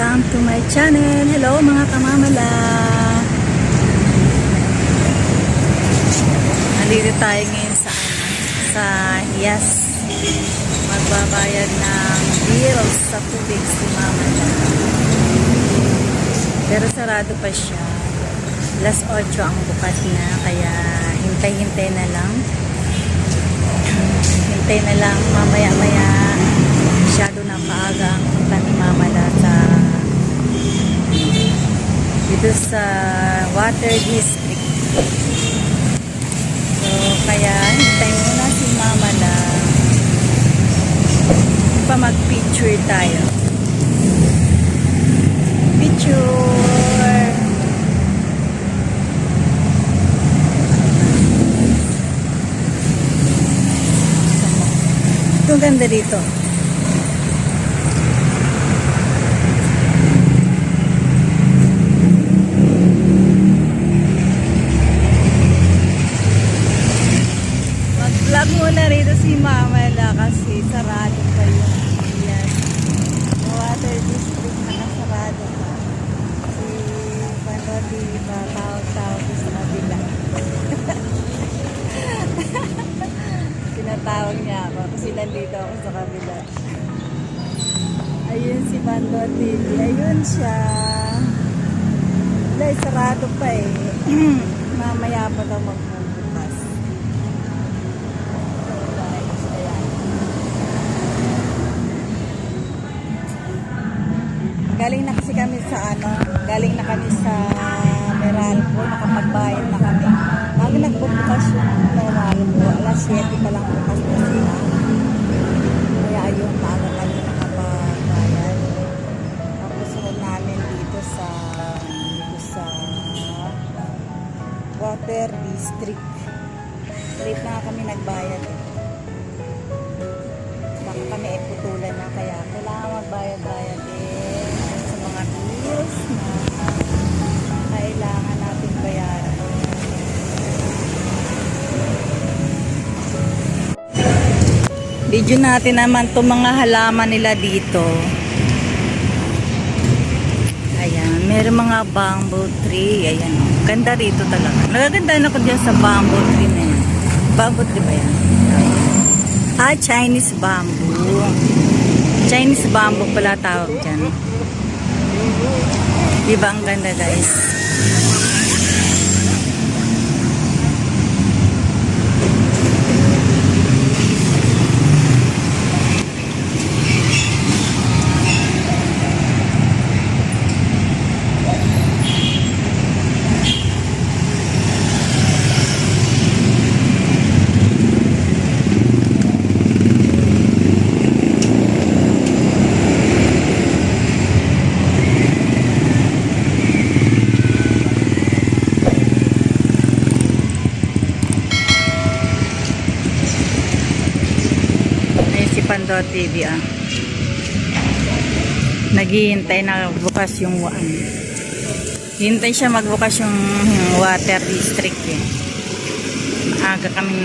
Welcome to my channel. Hello mga kamamala. Nandito tayo ngayon sa Hiyas. Magbabayad ng bills sa tubig si mamala. Pero sarado pa siya. Alas 8 ang bukas na, kaya hintay-hintay na lang. Hintay na lang, mamaya-maya masyado na maaga ang punta ni mamala dito sa Water District. So kaya hintay muna si mamala pa mag-picture tayo. Picture! Ito ganda dito. Mag-vlog muna rito si mamala kasi sarado pa yung Hiyas. Water District nakasarado pa. Si Panrodi ba tawag-tawag sa kabila. Tinatawag niya ako kasi nandito ako sa kabila. Ayun si Panrodi. Ayun siya. Wala, sarado pa eh. Mamaya pa daw magbubukas. Galing na kasi kami sa galing na kami sa Meralco, nakapagbayad na kami. Bago nagbubukas yung Meralco, alas 7 pa lang bukas na sila. Kaya ayun, maaga kami nakapagbayad. Tapos sunod namin dito sa Water District. Late na kami nagbayad eh. Baka kami ay putulan na, kaya kailangan magbayad-bayad eh sa mga bills na kailangan natin bayaran. Video natin naman itong mga halaman nila dito. Ayan, meron mga bamboo tree. Ayan, ganda rito talaga. Nagaganda ako dyan sa bamboo tree na yan. Bamboo tree ba yan? Chinese bamboo. Chinese bamboo pala tawag dyan. Diba ang ganda, guys? Pandor TV naghihintay na bukas yung hintay siya magbukas yung Water District eh. Maaga kaming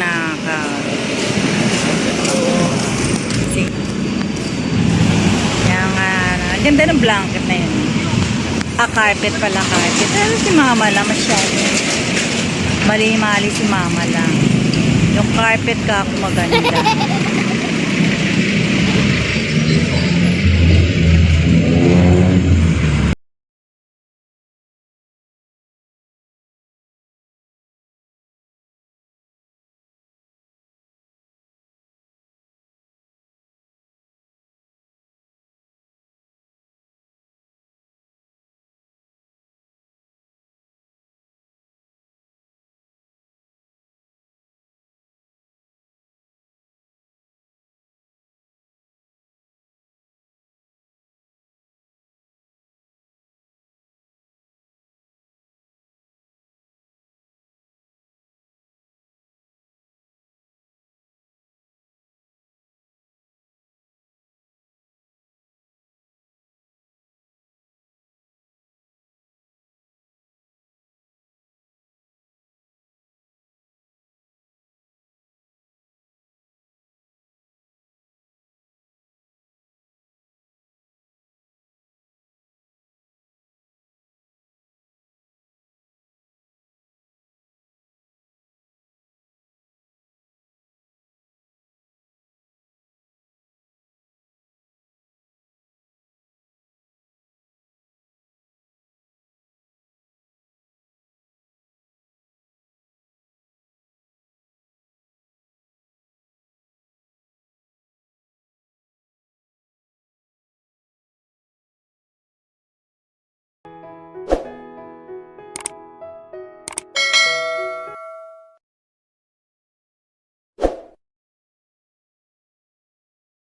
kaya nga ganda ng blanket na yun. Carpet pala, carpet. Pero si mama lang masyado mali-mali si mama lang. Yung carpet ka ako maganda.